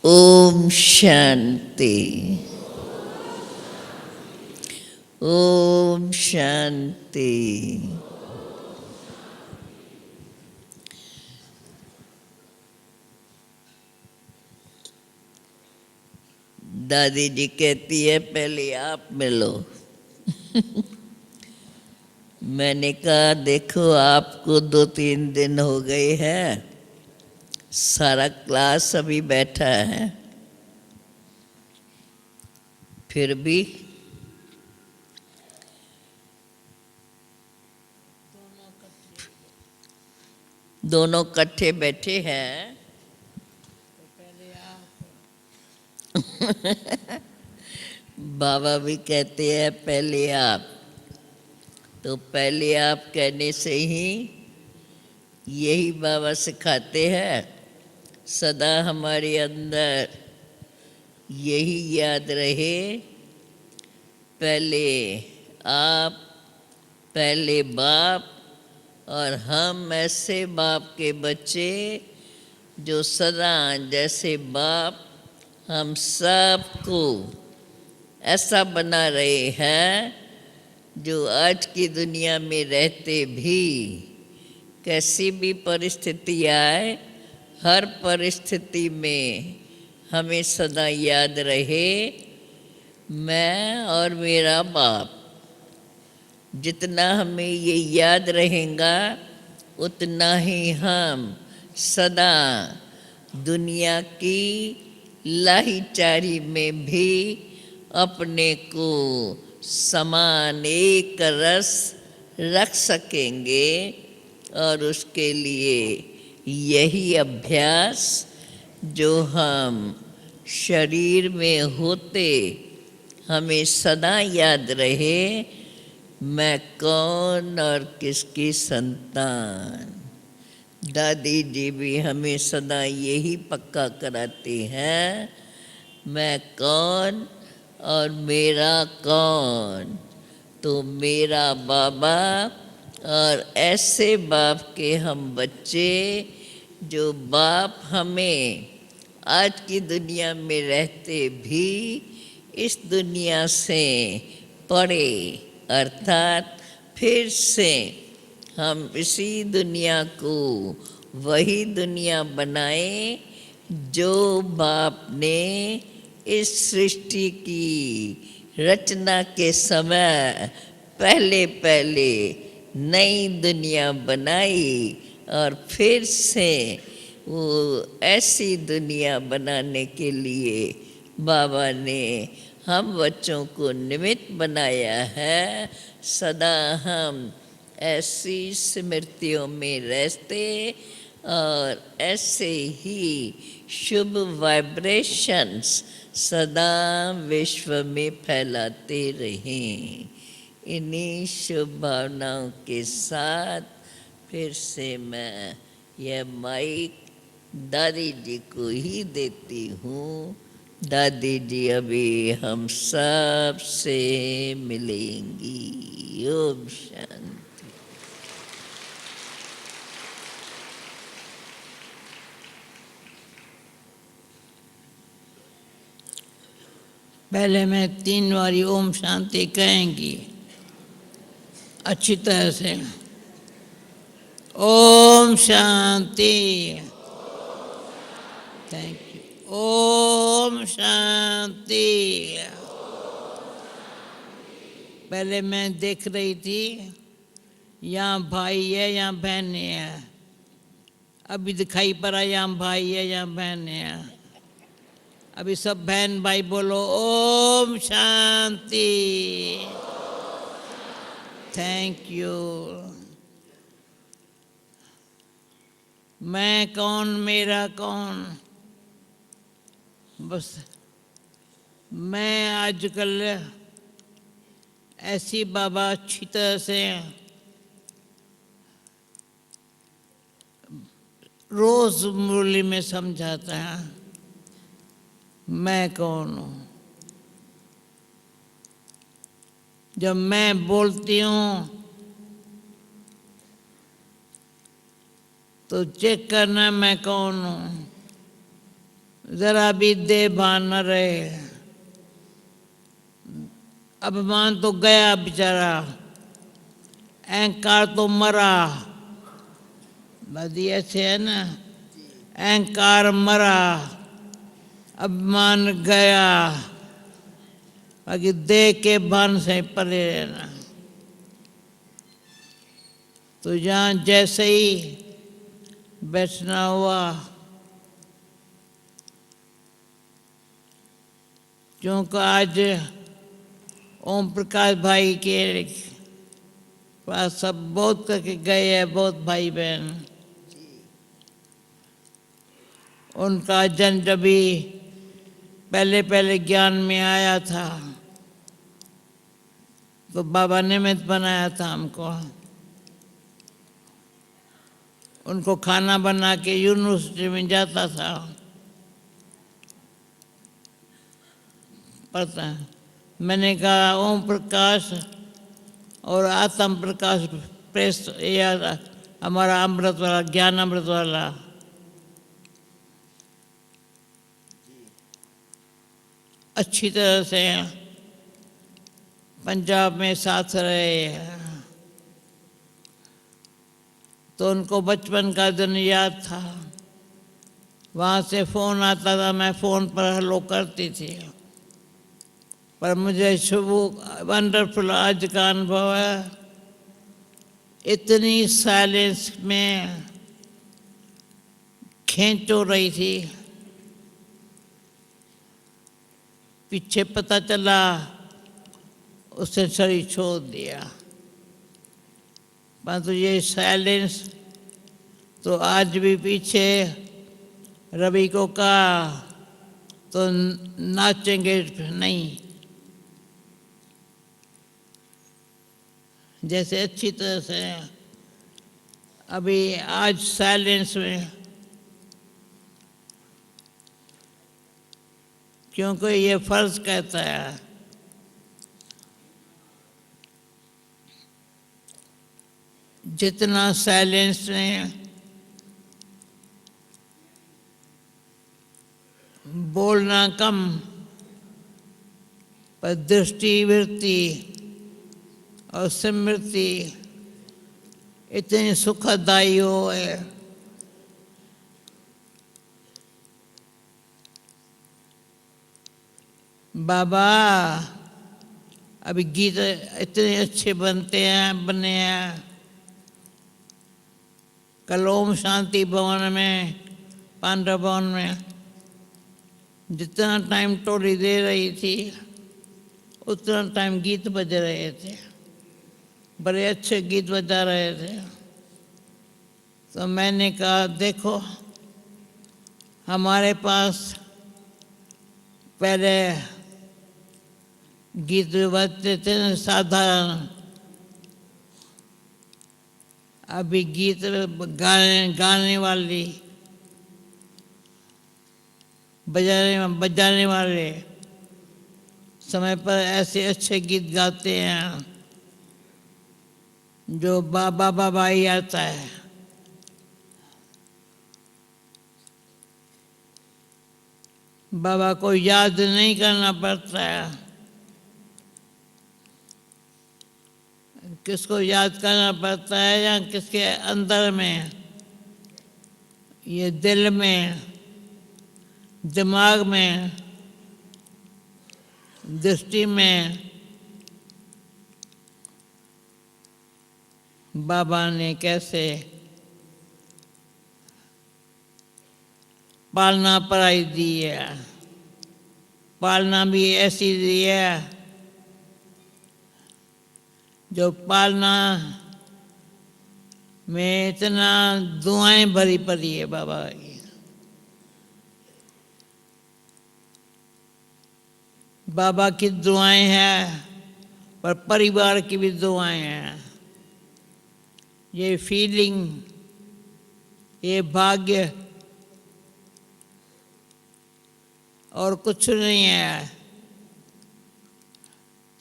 ओम शांति। ओम शांति। दादी जी कहती है पहले आप मिलो। मैंने कहा देखो आपको 2-3 दिन हो गए हैं, सारा क्लास अभी बैठा है, फिर भी दोनों इकट्ठे बैठे हैं। बाबा भी कहते हैं पहले आप, तो पहले आप कहने से ही यही बाबा सिखाते हैं, सदा हमारे अंदर यही याद रहे, पहले आप, पहले बाप, और हम ऐसे बाप के बच्चे जो सदा जैसे बाप हम सबको ऐसा बना रहे हैं, जो आज की दुनिया में रहते भी कैसी भी परिस्थिति आए, हर परिस्थिति में हमें सदा याद रहे मैं और मेरा बाप। जितना हमें ये याद रहेगा उतना ही हम सदा दुनिया की लाहीचारी में भी अपने को समान एक रस रख सकेंगे। और उसके लिए यही अभ्यास जो हम शरीर में होते हमें सदा याद रहे, मैं कौन और किसकी संतान। दादी जी भी हमें सदा यही पक्का कराती हैं, मैं कौन और मेरा कौन। तो मेरा बाबा और ऐसे बाप के हम बच्चे जो बाप हमें आज की दुनिया में रहते भी इस दुनिया से पड़े, अर्थात फिर से हम इसी दुनिया को वही दुनिया बनाए जो बाप ने इस सृष्टि की रचना के समय पहले पहले नई दुनिया बनाई, और फिर से वो ऐसी दुनिया बनाने के लिए बाबा ने हम बच्चों को निमित्त बनाया है। सदा हम ऐसी स्मृतियों में रहते और ऐसे ही शुभ वाइब्रेशंस सदा विश्व में फैलाते रहें। इन्हीं शुभ भावनाओं के साथ फिर से मैं यह माइक दादी जी को ही देती हूँ। दादी जी अभी हम सब से मिलेंगी। ओम शांति। पहले मैं 3 बारी ओम शांति कहेंगी अच्छी तरह से। ओम शांति। Thank you. ओम शांति। पहले मैं देख रही थी यहाँ भाई है यहाँ बहन है, अभी दिखाई पड़ा यहाँ भाई है यहाँ बहन है। अभी सब बहन भाई बोलो ओम शांति। Thank you. मैं कौन मेरा कौन, बस मैं आजकल ऐसी बाबा अच्छी तरह से रोज मुरली में समझाता है मैं कौन हूँ। जब मैं बोलती हूँ तो चेक करना मैं कौन हूँ। जरा भी दे भान न रहे। अभिमान तो गया बेचारा, अहंकार तो मरा। बदी ऐसे है ना, अहंकार मरा, अभिमान गया, बाकी देह के भान से परे रहना। तो यहाँ जैसे ही बैठना हुआ, क्योंकि आज ओम प्रकाश भाई के पास सब बहुत करके गए हैं, बहुत भाई बहन। उनका जन्म जब भी पहले पहले ज्ञान में आया था तो बाबा निमित्त बनाया था हमको। उनको खाना बना के यूनिवर्सिटी में जाता था, पता है। मैंने कहा ओम प्रकाश और आत्म प्रकाश प्रेस, या हमारा अमृत वाला, ज्ञान अमृत वाला, अच्छी तरह से पंजाब में साथ रहे। तो उनको बचपन का दिन याद था। वहाँ से फ़ोन आता था, मैं फ़ोन पर हेलो करती थी। पर मुझे शुभ वंडरफुल आज का अनुभव है, इतनी साइलेंस में खींच हो रही थी। पीछे पता चला उसने शरीर छोड़ दिया। परंतु ये साइलेंस तो आज भी पीछे रवि को कहा तो नाचेंगे नहीं, जैसे अच्छी तरह से अभी आज साइलेंस में, क्योंकि ये फर्ज कहता है। जितना साइलेंस में बोलना कम, पर दृष्टि वृत्ति और स्मृति इतनी सुखदायी हो है। बाबा अभी गीत इतने अच्छे बनते हैं, बने हैं। कल ओम शांति भवन में, पांडव भवन में जितना टाइम टोली दे रही थी उतना टाइम गीत बज रहे थे, बड़े अच्छे गीत बजा रहे थे। तो मैंने कहा देखो, हमारे पास पहले गीत बजते थे साधारण, अभी गीत गाने वाली, बजाने वाले समय पर ऐसे अच्छे गीत गाते हैं जो बाबा बाबा ही आता है। बाबा को याद नहीं करना पड़ता है। किसको याद करना पड़ता है या किसके अंदर में, ये दिल में, दिमाग में, दृष्टि में बाबा ने कैसे पालना पढ़ाई दी है। पालना भी ऐसी दी है जो पालना में इतना दुआएं भरी पड़ी है बाबा की। बाबा की दुआएं हैं पर परिवार की भी दुआएं हैं। ये फीलिंग, ये भाग्य और कुछ नहीं है।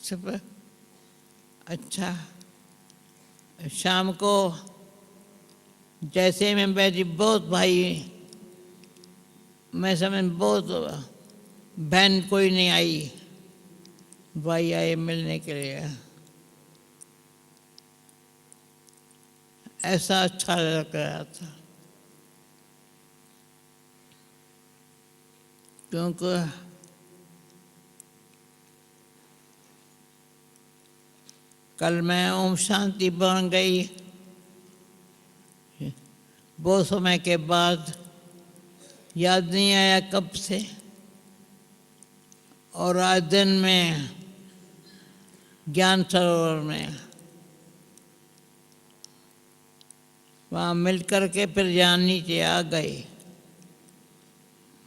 सब अच्छा, शाम को जैसे मैं बैठी, बहुत भाई मैं समझ बहुत बहन कोई नहीं आई, भाई आए मिलने के लिए, ऐसा अच्छा लग रहा था। क्योंकि कल मैं ओम शांति बन गई, बहुत समय के बाद, याद नहीं आया कब से, और आज दिन में ज्ञान सरोवर में वहाँ मिल कर के फिर यहाँ नीचे आ गए।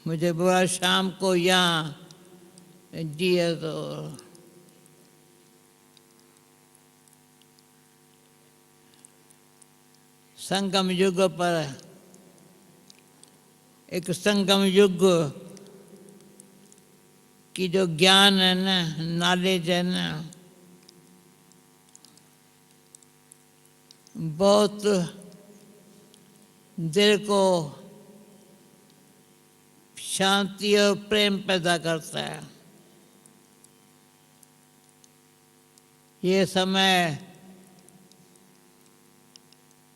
मुझे बुरा शाम को यहाँ दिया तो संगम युग पर, एक संगम युग की जो ज्ञान है ना, नॉलेज है ना, बहुत दिल को शांति और प्रेम पैदा करता है। ये समय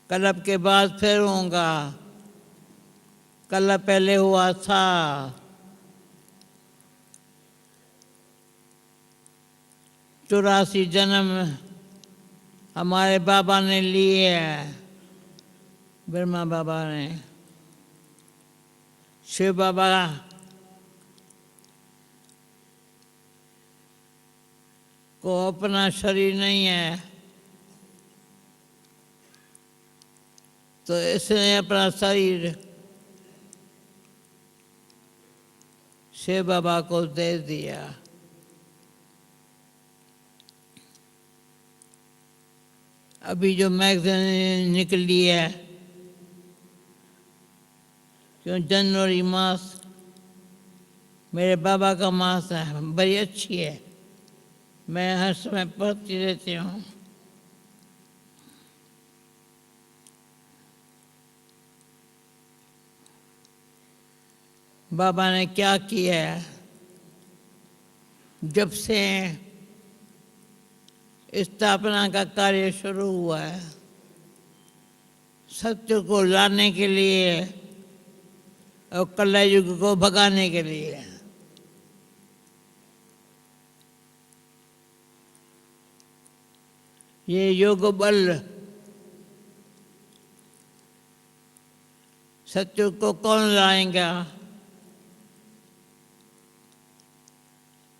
कल के बाद फिर होगा, कल पहले हुआ था, चौरासी जन्म हमारे बाबा ने लिए है, ब्रह्मा बाबा ने। शिव बाबा को अपना शरीर नहीं है, तो इसने अपना शरीर शिव बाबा को दे दिया। अभी जो मैगजीन निकली है, क्यों जनवरी मास मेरे बाबा का मास है, बड़ी अच्छी है, मैं हर समय पढ़ती रहती हूँ। बाबा ने क्या किया है, जब से स्थापना का कार्य शुरू हुआ है, सत्य को लाने के लिए और कलह युग को भगाने के लिए। ये योग बल सत्य को कौन लाएगा?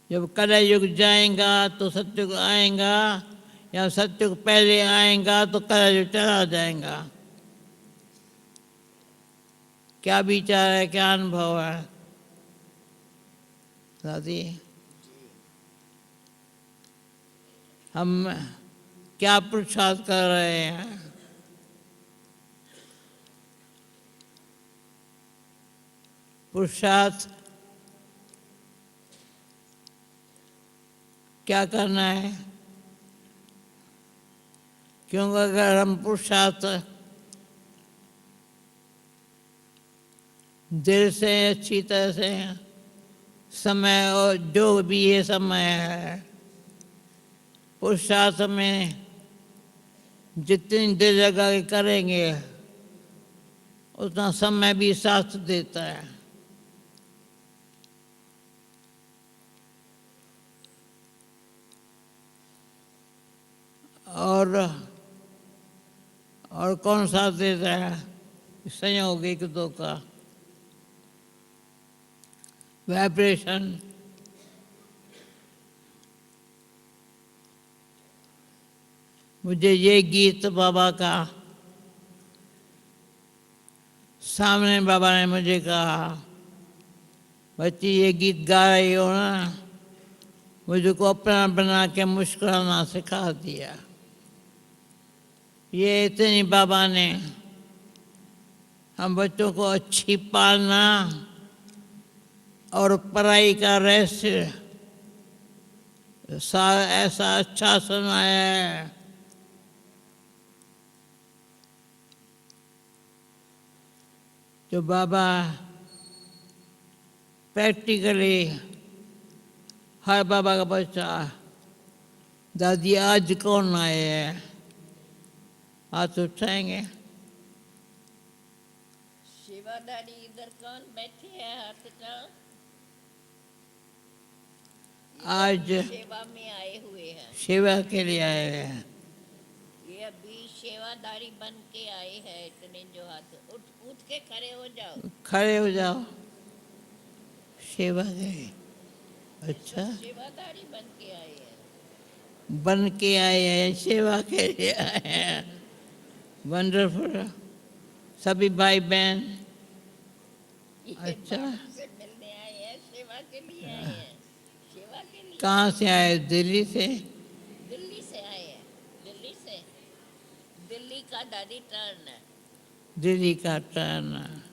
जब कलह युग जाएगा तो सत्य को आएगा, या सत्य को पहले आएगा तो कलह युग चला जाएगा। क्या विचार है, क्या अनुभव है दादी? हम क्या पुरुषार्थ कर रहे हैं? पुरुषार्थ क्या करना है? क्योंकि अगर हम पुरुषार्थ दिल से अच्छी तरह से समय, और जो भी ये समय है, पुरुषार्थ में जितनी दिल लगा के करेंगे उतना समय भी साथ देता है। और कौन साथ देता है? संयोग एक दो का वाइब्रेशन। मुझे ये गीत बाबा का, सामने बाबा ने मुझे कहा, बच्ची ये गीत गा रही हो ना, मुझको अपना बना के मुस्कुराना सिखा दिया। ये इतनी बाबा ने हम बच्चों को अच्छी पालना और पढ़ाई का रहस्य ऐसा अच्छा सुनाया है। जो बाबा प्रैक्टिकली हर बाबा का बच्चा, दादी आज कौन आए हैं, हाथ उठाएंगे। सेवादारी इधर कौन बैठे हैं, हाथ उठाओ। आज सेवा में आए हुए हैं, सेवा के लिए आए हुए हैं। ये अभी सेवादारी बन के आए हैं। इतने जो हाथ उठ के खड़े हो जाओ, खड़े हो जाओ, सेवा के लिए। अच्छा, सेवादारी बन के आए हैं। बन के आए हैं, सेवा के लिए आए हैं। वंडरफुल। सभी भाई बहन ये अच्छा। बाबा से मिलने आए हैं, सेवा के लिए आए हैं, सेवा के लिए। कहाँ से आए? दिल्ली से। दिल्ली से आए हैं, दिल्ली से। दिल्ली का दादी टर्न है। दिल्ली का टर्न।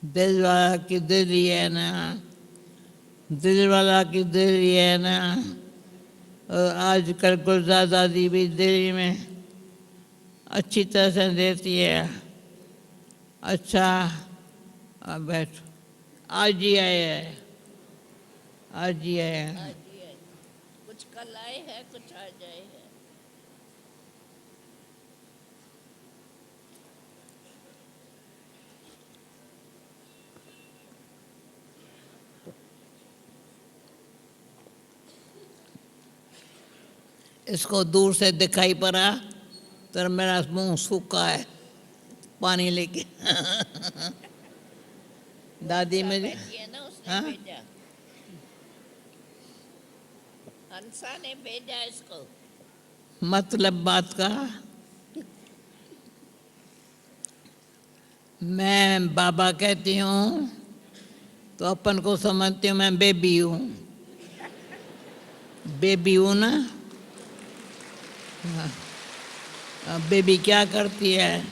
दिल वाला की दिल्ली है ना, दिल वाला की दिल्ली है ना। और आजकल गुलजार दादी भी दिल्ली में अच्छी तरह से देती है। अच्छा, अब बैठो। आज ही आए हैं, आज ही आए हैं। आज ही है, कुछ कल आए हैं, कुछ आज आए हैं। इसको दूर से दिखाई पड़ा तो मेरा मुंह सूखा है पानी लेके। दादी मुझे बैठिए ना, उसने हाँ? भेजा, हंसा ने भेजा इसको। मतलब बात का, मैं बाबा कहती हूँ तो अपन को समझती हूँ मैं बेबी हूँ। बेबी हूँ ना। अब बेबी क्या करती है?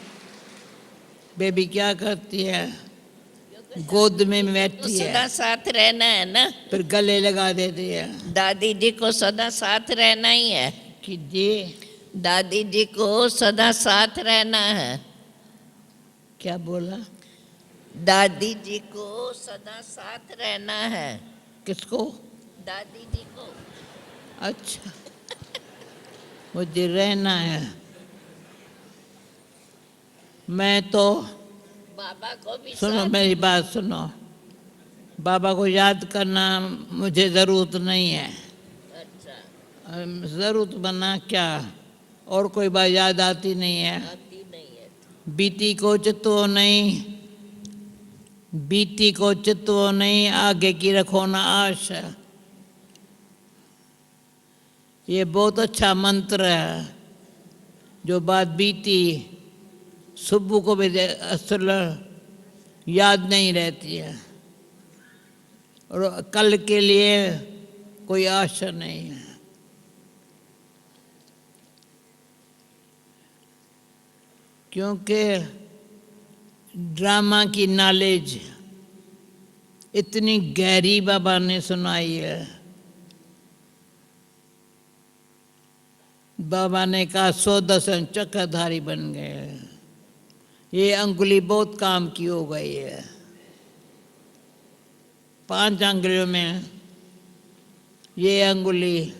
बेबी क्या करती है? गोद में तो बैठती सदा है, साथ रहना है ना, फिर गले लगा देती है दादी जी को सदा साथ रहना ही है। कि जी दादी जी को सदा साथ रहना है। क्या बोला? दादी जी को सदा साथ रहना है। किसको? दादी जी को। अच्छा, मुझे रहना है। मैं तो बाबा को भी सुनो, साथ। मेरी बात सुनो। बाबा को याद करना मुझे ज़रूरत नहीं है। अच्छा, ज़रूरत बना क्या, और कोई बात याद आती नहीं है। आती नहीं है। बीती को चितवो नहीं, बीती को चितवो नहीं, आगे की रखो ना आश। ये बहुत अच्छा मंत्र है। जो बात बीती सुबह को भी असल याद नहीं रहती है, और कल के लिए कोई आशा नहीं है। क्योंकि ड्रामा की नॉलेज इतनी गहरी बाबा ने सुनाई है। बाबा ने कहा 110 चक्रधारी बन गए। ये अंगुली बहुत काम की हो गई है। 5 अंगुलियों में ये अंगुली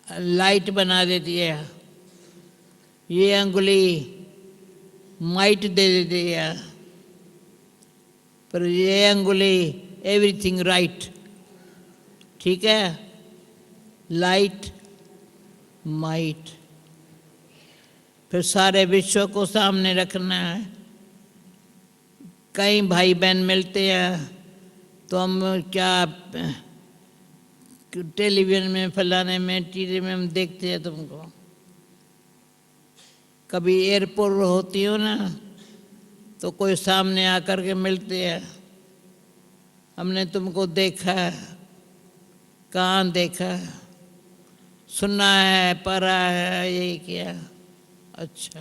लाइट बना देती है, ये अंगुली माइट दे देती है, पर ये अंगुली एवरीथिंग राइट। ठीक है, लाइट माइट। फिर सारे विश्व को सामने रखना है। कई भाई बहन मिलते हैं तो हम क्या टेलीविज़न में, फलाने में, टीवी में हम देखते हैं तुमको। कभी एयरपोर्ट होती हो ना तो कोई सामने आकर के मिलते हैं, हमने तुमको देखा है। कहाँ देखा है? सुना है, पढ़ा है, यही किया। अच्छा,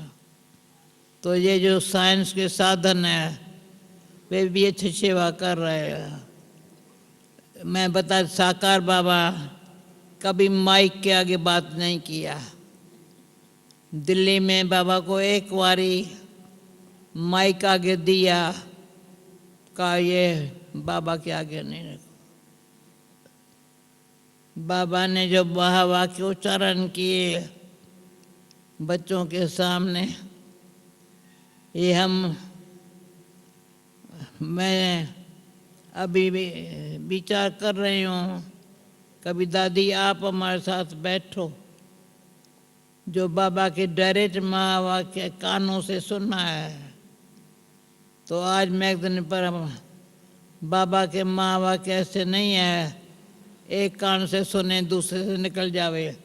तो ये जो साइंस के साधन है वे भी अच्छी सेवा कर रहे हैं। मैं बता, साकार बाबा कभी माइक के आगे बात नहीं किया। दिल्ली में बाबा को एक बारी माइक आगे दिया कहा ये बाबा के आगे नहीं रखो। बाबा ने जो वाह वाह के उच्चारण किए बच्चों के सामने, ये मैं अभी भी विचार कर रही हूँ, कभी दादी आप हमारे साथ बैठो, जो बाबा के डायरेक्ट माँ के कानों से सुनना है। तो आज मैं एक दिन पर बाबा के माँ कैसे नहीं है, एक कान से सुने दूसरे से निकल जावे,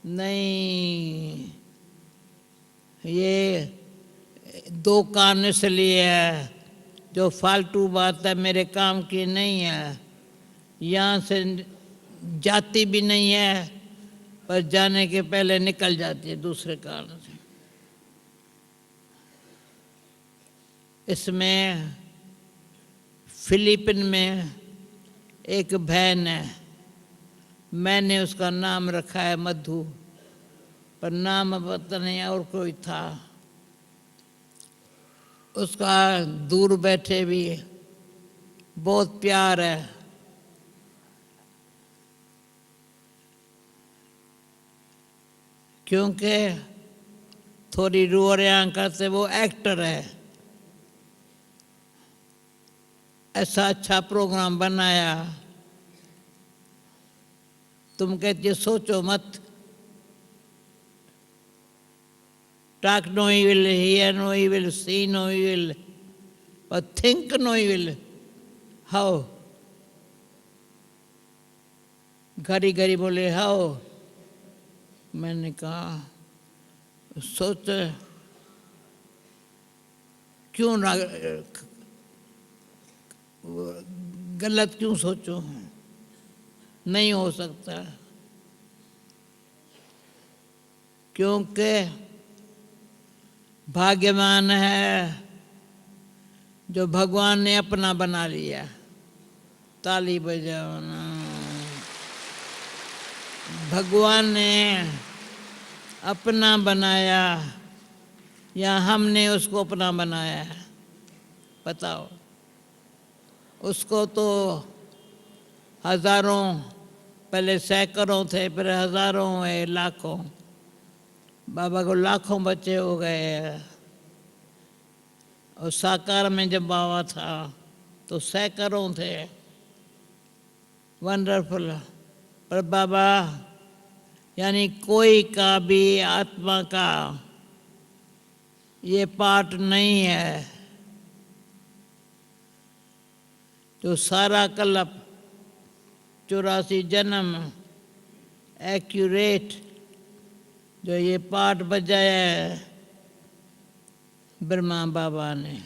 नहीं, ये दो कान इसलिए है, जो फालतू बात है मेरे काम की नहीं है, यहाँ से जाती भी नहीं है, पर जाने के पहले निकल जाती है दूसरे कान से। इसमें फिलीपीन में एक बहन है, मैंने उसका नाम रखा है मधु, पर नाम पता नहीं और कोई था। उसका दूर बैठे भी बहुत प्यार है। क्योंकि थोड़ी रुआं करते वो एक्टर है। ऐसा अच्छा प्रोग्राम बनाया, तुम कहते सोचो मत, talk no evil, hear no evil, see no evil, but think no evil. How? घड़ी घड़ी बोले हाउ। मैंने कहा सोच, क्यों ना गलत क्यों सोचो, नहीं हो सकता, क्योंकि भाग्यवान है जो भगवान ने अपना बना लिया। ताली बजाओ ना। भगवान ने अपना बनाया या हमने उसको अपना बनाया है, बताओ। उसको तो हजारों, पहले सैकड़ों थे, फिर हजारों हुए, लाखों। बाबा को लाखों बच्चे हो गए। और साकार में जब बाबा था तो सैकड़ों थे। वंडरफुल। पर बाबा यानी कोई का भी आत्मा का ये पार्ट नहीं है। तो सारा कल्प 84 जन्म एक्यूरेट जो ये पाठ बजाया है ब्रह्मा बाबा ने।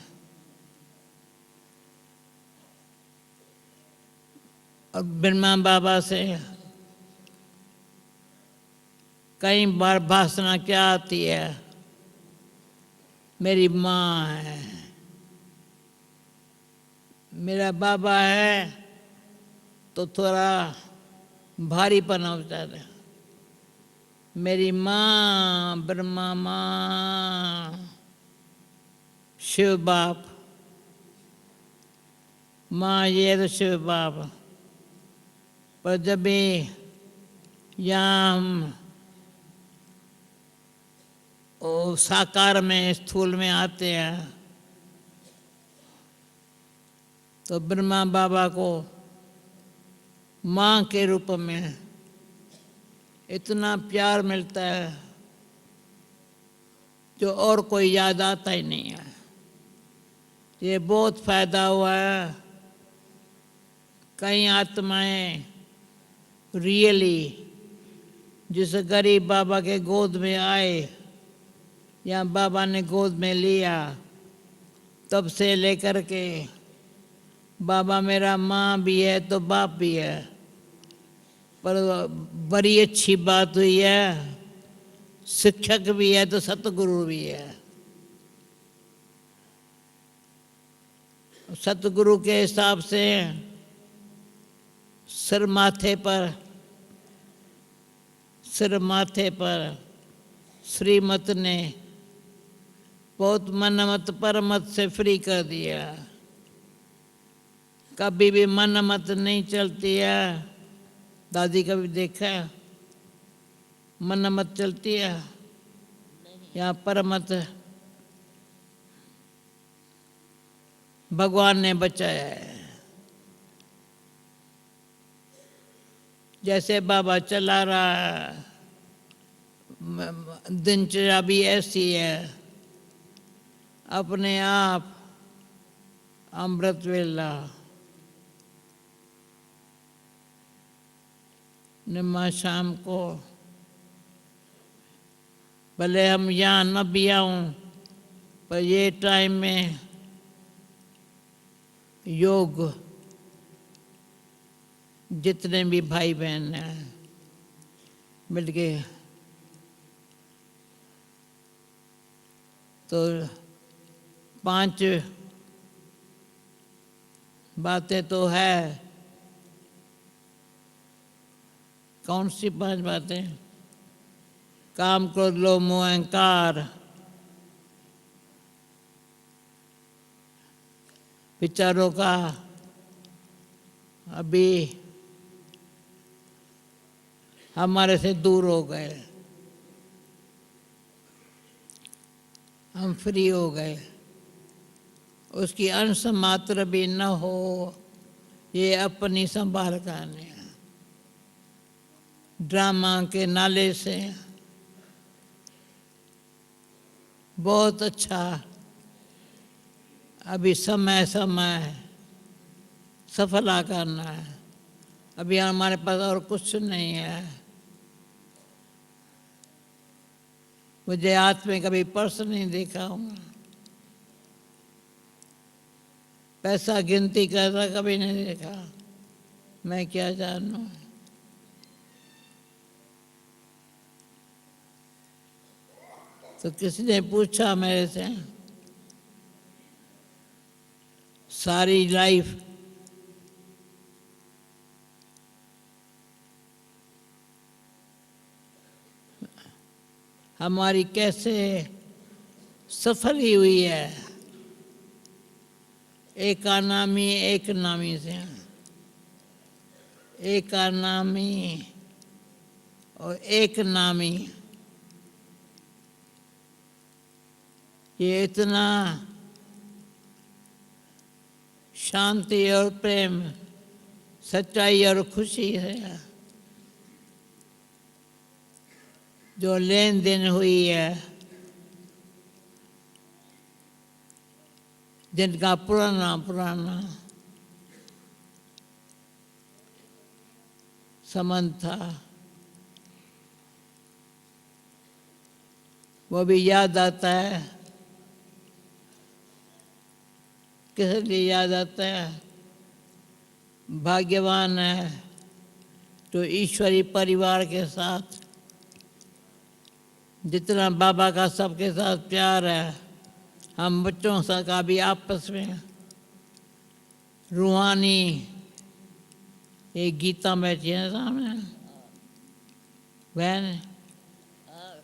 और ब्रह्मा बाबा से कई बार भाषणा क्या आती है, मेरी माँ है, मेरा बाबा है, तो थोड़ा भारीपन हो जाता है। मेरी माँ ब्रह्मा माँ, शिव बाप, माँ ये तो शिव बाप। पर जब भी यहाँ हम ओ साकार में स्थूल में आते हैं तो ब्रह्मा बाबा को माँ के रूप में इतना प्यार मिलता है जो और कोई याद आता ही नहीं है। ये बहुत फायदा हुआ है। कई आत्माएं रियली जिस गरीब बाबा के गोद में आए या बाबा ने गोद में लिया, तब से लेकर के बाबा मेरा माँ भी है तो बाप भी है। पर बड़ी अच्छी बात हुई है, शिक्षक भी है तो सतगुरु भी है। सतगुरु के हिसाब से सिर माथे पर श्रीमत ने बहुत मनमत परमत से फ्री कर दिया। कभी भी मन मत नहीं चलती है। दादी कभी देखा है मन मत चलती है या पर मत? भगवान ने बचाया है। जैसे बाबा चला रहा है, दिनचर्या भी ऐसी है, अपने आप अमृत वेला निम्मा शाम को, भले हम यहाँ न भी आऊँ पर ये टाइम में योग जितने भी भाई बहन हैं मिलके तो 5 बातें तो है। कौन सी 5 बातें? काम, क्रोध, लोभ, मोह, अहंकार, विचारों का अभी हमारे से दूर हो गए, हम फ्री हो गए। उसकी अंश मात्र भी न हो, ये अपनी संभाल करने है। ड्रामा के नाले से बहुत अच्छा अभी समय समय सफला करना है। अभी हमारे पास और कुछ नहीं है। मुझे हाथ में कभी पर्स नहीं देखा हूँ, पैसा गिनती करता कभी नहीं देखा। मैं क्या जानूं? तो किसी ने पूछा मेरे से, सारी लाइफ हमारी कैसे सफल ही हुई है? एकानामी एक नामी से, एकानामी और एक नामी, ये इतना शांति और प्रेम, सच्चाई और खुशी है जो लेन देन हुई है, जिनका पुराना पुराना संबंध था, वो भी याद आता है। किस लिए याद आता है? भाग्यवान है तो ईश्वरी परिवार के साथ जितना बाबा का सबके साथ प्यार है, हम बच्चों सा का भी आपस में रूहानी एक गीता बैठी है सामने, बहन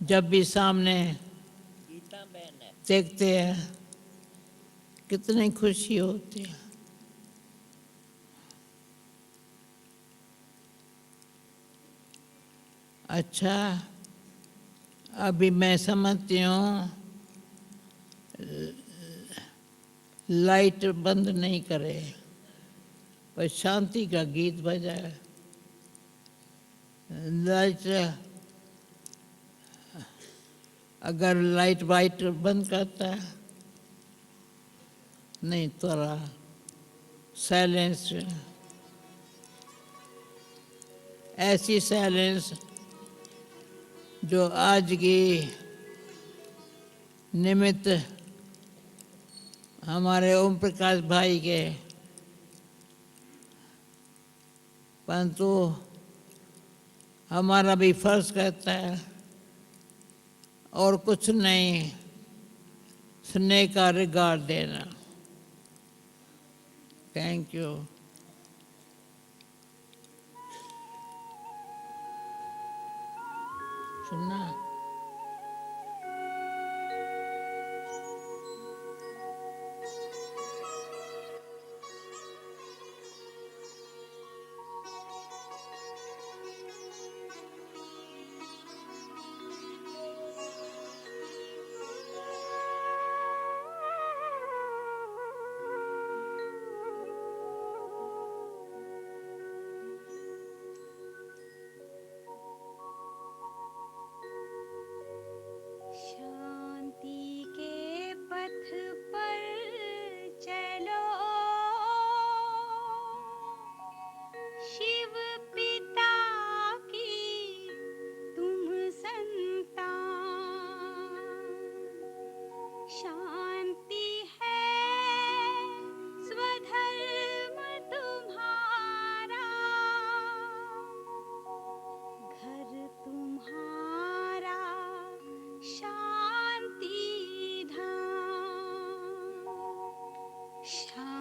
जब भी सामने गीता बहन है। देखते हैं कितनी खुशी होती है। अच्छा, अभी मैं समझती हूँ लाइट बंद नहीं करे पर शांति का गीत बजाए। लाइट अगर लाइट वाइट बंद करता है नहीं, थोड़ा साइलेंस, ऐसी साइलेंस जो आज की निमित्त हमारे ओम प्रकाश भाई के, परंतु हमारा भी फर्ज कहता है और कुछ नहीं, स्नेह का रिगार्ड देना। Thank you. सुनना शाम